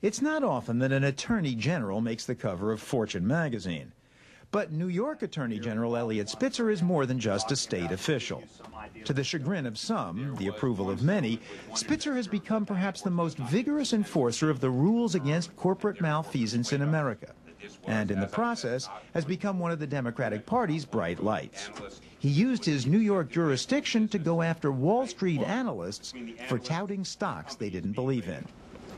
It's not often that an attorney general makes the cover of Fortune magazine. But New York Attorney General Eliot Spitzer is more than just a state official. To the chagrin of some, the approval of many, Spitzer has become perhaps the most vigorous enforcer of the rules against corporate malfeasance in America, and in the process has become one of the Democratic Party's bright lights. He used his New York jurisdiction to go after Wall Street analysts for touting stocks they didn't believe in.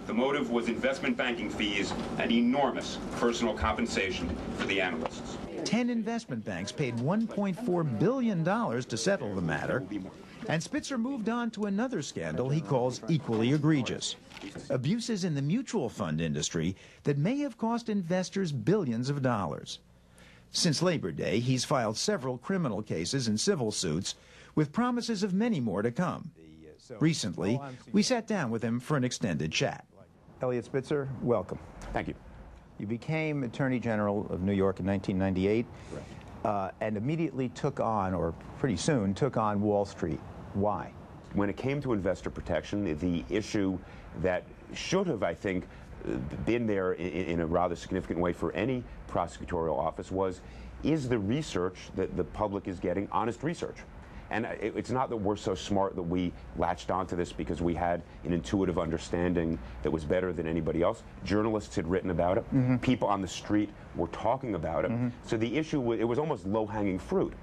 The motive was investment banking fees and enormous personal compensation for the analysts. 10 investment banks paid $1.4 billion to settle the matter, and Spitzer moved on to another scandal he calls equally egregious: abuses in the mutual fund industry that may have cost investors billions of dollars. Since Labor Day, he's filed several criminal cases and civil suits, with promises of many more to come. Recently, we sat down with him for an extended chat. Eliot Spitzer, welcome. Thank you. You became Attorney General of New York in 1998 and immediately took on, or pretty soon, took on Wall Street. Why? When it came to investor protection, the issue that should have, I think, been there in a rather significant way for any prosecutorial office was, is the research that the public is getting honest research? And it's not that we're so smart that we latched onto this because we had an intuitive understanding that was better than anybody else. Journalists had written about it. People on the street were talking about it. So the issue, it was almost low-hanging fruit.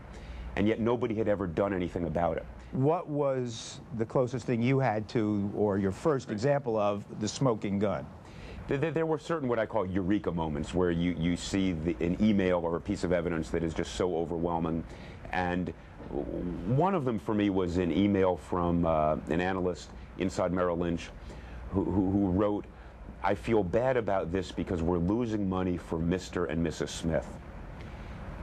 And yet nobody had ever done anything about it. What was the closest thing you had to, or your first example of, the smoking gun? There were certain what I call eureka moments where you see an email or a piece of evidence that is just so overwhelming. And one of them for me was an email from an analyst inside Merrill Lynch who wrote, "I feel bad about this because we're losing money for Mr. and Mrs. Smith."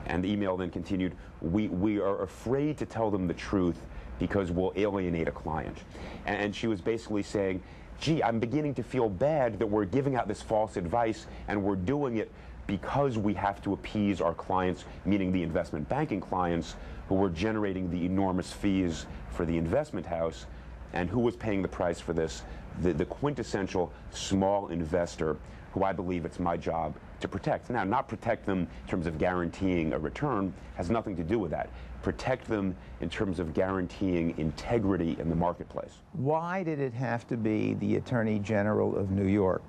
And the email then continued, we are afraid to tell them the truth because we'll alienate a client. And she was basically saying, gee, I'm beginning to feel bad that we're giving out this false advice and we're doing it because we have to appease our clients, meaning the investment banking clients, who were generating the enormous fees for the investment house. And who was paying the price for this? The quintessential small investor, who I believe it's my job to protect. Now, not protect them in terms of guaranteeing a return, has nothing to do with that. Protect them in terms of guaranteeing integrity in the marketplace. Why did it have to be the Attorney General of New York?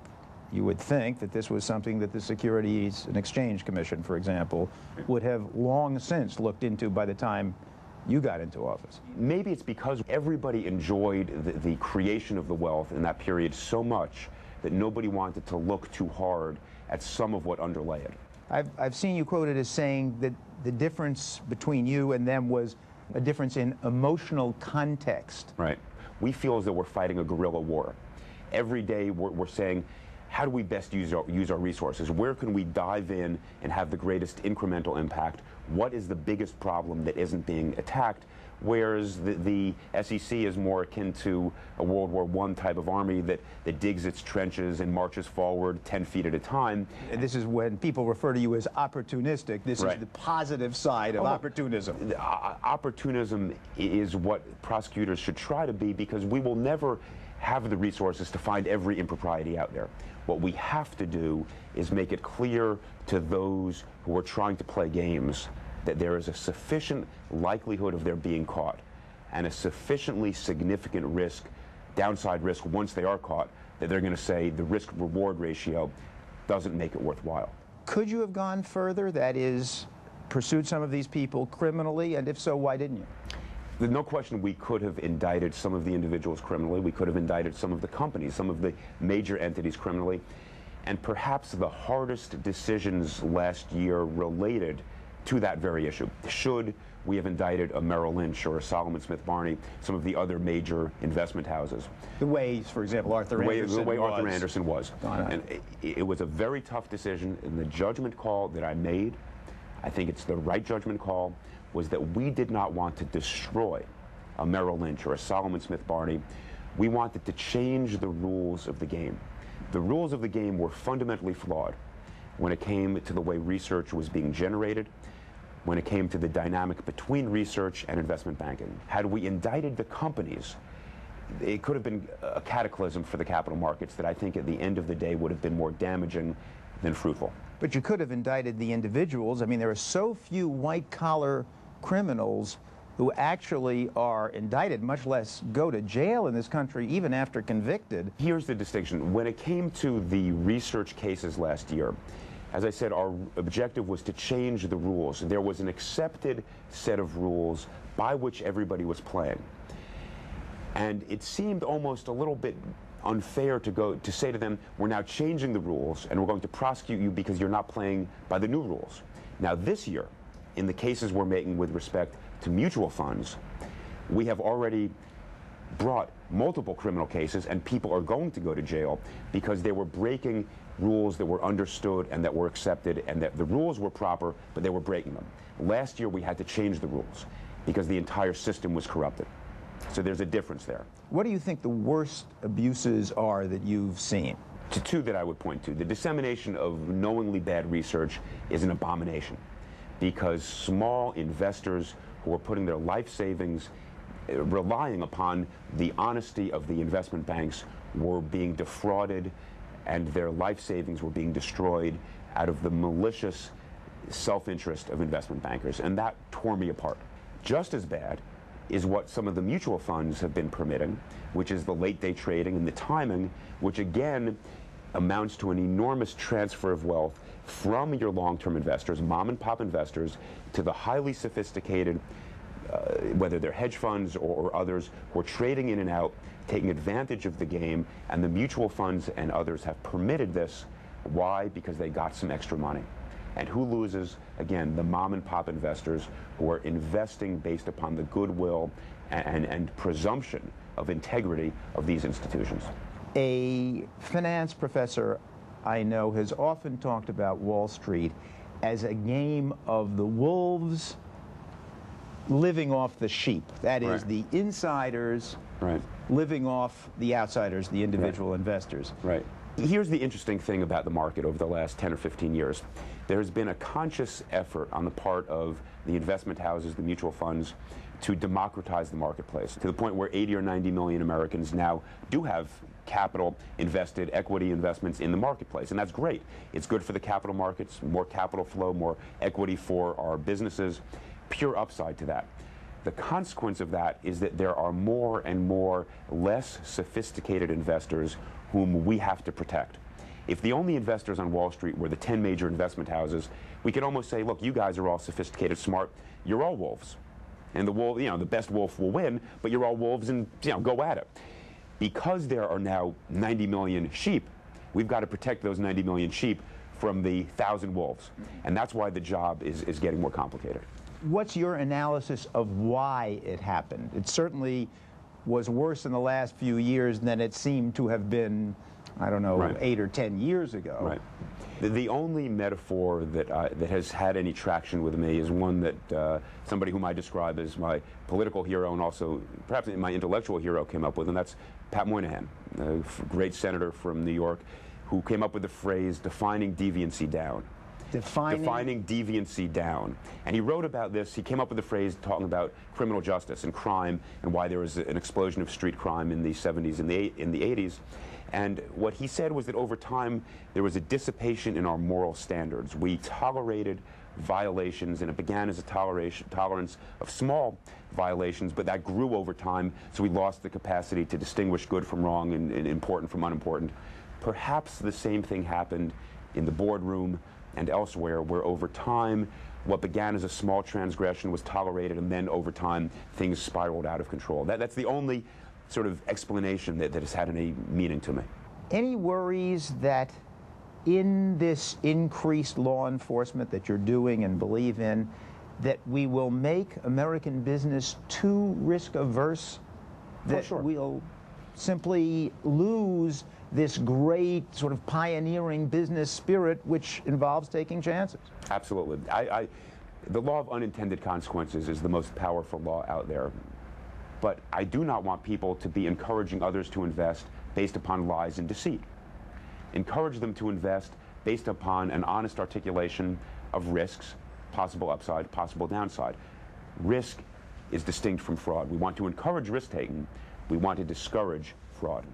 You would think that this was something that the Securities and Exchange Commission, for example, would have long since looked into by the time you got into office. Maybe it's because everybody enjoyed the creation of the wealth in that period so much that nobody wanted to look too hard at some of what underlay it. I've seen you quoted as saying that the difference between you and them was a difference in emotional context. Right. We feel as though we're fighting a guerrilla war. Every day we're saying, how do we best use our resources? Where can we dive in and have the greatest incremental impact? What is the biggest problem that isn't being attacked? Whereas the SEC is more akin to a World War I type of army that digs its trenches and marches forward 10 feet at a time. And this is when people refer to you as opportunistic. This is the positive side of opportunism. Opportunism is what prosecutors should try to be, because we will never have the resources to find every impropriety out there. What we have to do is make it clear to those who are trying to play games that there is a sufficient likelihood of their being caught and a sufficiently significant risk, downside risk once they are caught, that they're going to say the risk-reward ratio doesn't make it worthwhile. Could you have gone further, that is, pursued some of these people criminally, and if so, why didn't you? There's no question we could have indicted some of the individuals criminally. We could have indicted some of the companies, some of the major entities criminally. And perhaps the hardest decisions last year related to that very issue. Should we have indicted a Merrill Lynch or a Solomon Smith Barney, some of the other major investment houses? The way, for example, Arthur Andersen was. And it was a very tough decision, and the judgment call that I made, I think it's the right judgment call, was that we did not want to destroy a Merrill Lynch or a Solomon Smith Barney. We wanted to change the rules of the game. The rules of the game were fundamentally flawed when it came to the way research was being generated, when it came to the dynamic between research and investment banking. Had we indicted the companies, it could have been a cataclysm for the capital markets that I think at the end of the day would have been more damaging than fruitful. But you could have indicted the individuals. I mean, there are so few white-collar criminals who actually are indicted, much less go to jail in this country, even after convicted. Here's the distinction. When it came to the research cases last year, as I said, our objective was to change the rules. There was an accepted set of rules by which everybody was playing. And it seemed almost a little bit unfair to say to them, we're now changing the rules and we're going to prosecute you because you're not playing by the new rules. Now this year, in the cases we're making with respect to mutual funds, we have already brought multiple criminal cases and people are going to go to jail because they were breaking rules that were understood and that were accepted, and that the rules were proper, but they were breaking them. Last year we had to change the rules because the entire system was corrupted. So there's a difference there. What do you think the worst abuses are that you've seen? Two that I would point to. The dissemination of knowingly bad research is an abomination because small investors who are putting their life savings relying upon the honesty of the investment banks were being defrauded, and their life savings were being destroyed out of the malicious self-interest of investment bankers, and that tore me apart. Just as bad is what some of the mutual funds have been permitting, which is the late day trading and the timing, which again amounts to an enormous transfer of wealth from your long-term investors, mom and pop investors, to the highly sophisticated, whether they're hedge funds or others, who are trading in and out, taking advantage of the game, and the mutual funds and others have permitted this. Why? Because they got some extra money. And who loses? Again, the mom and pop investors who are investing based upon the goodwill and presumption of integrity of these institutions. A finance professor I know has often talked about Wall Street as a game of the wolves living off the sheep. That is, the insiders living off the outsiders, the individual investors. Right. Here's the interesting thing about the market over the last 10 or 15 years. There's been a conscious effort on the part of the investment houses, the mutual funds, to democratize the marketplace to the point where 80 or 90 million Americans now do have capital invested, equity investments in the marketplace, and that's great. It's good for the capital markets, more capital flow, more equity for our businesses, pure upside to that. The consequence of that is that there are more and more less sophisticated investors whom we have to protect. If the only investors on Wall Street were the 10 major investment houses, we could almost say, look, you guys are all sophisticated, smart, you're all wolves. And the wolf, the best wolf will win, but you're all wolves and go at it. Because there are now 90 million sheep, we've got to protect those 90 million sheep from the 1,000 wolves. And that's why the job is getting more complicated. What's your analysis of why it happened? It certainly was worse in the last few years than it seemed to have been, I don't know, 8 or 10 years ago. Right. The only metaphor that that has had any traction with me is one that somebody whom I describe as my political hero and also perhaps my intellectual hero came up with, and that's Pat Moynihan, a great senator from New York, who came up with the phrase defining deviancy down. Defining deviancy down. And he wrote about this. He came up with the phrase talking about criminal justice and crime and why there was an explosion of street crime in the 70s and in the 80s. And what he said was that over time there was a dissipation in our moral standards. We tolerated violations, and it began as a tolerance of small violations, but that grew over time, so we lost the capacity to distinguish good from wrong and important from unimportant. Perhaps the same thing happened in the boardroom and elsewhere, where over time what began as a small transgression was tolerated, and then over time things spiraled out of control. That's the only sort of explanation that has had any meaning to me. Any worries that in this increased law enforcement that you're doing and believe in, that we will make American business too risk averse, that we'll simply lose this great sort of pioneering business spirit which involves taking chances? Absolutely. The law of unintended consequences is the most powerful law out there. But I do not want people to be encouraging others to invest based upon lies and deceit. Encourage them to invest based upon an honest articulation of risks, possible upside, possible downside. Risk is distinct from fraud. We want to encourage risk-taking, We want to discourage fraud.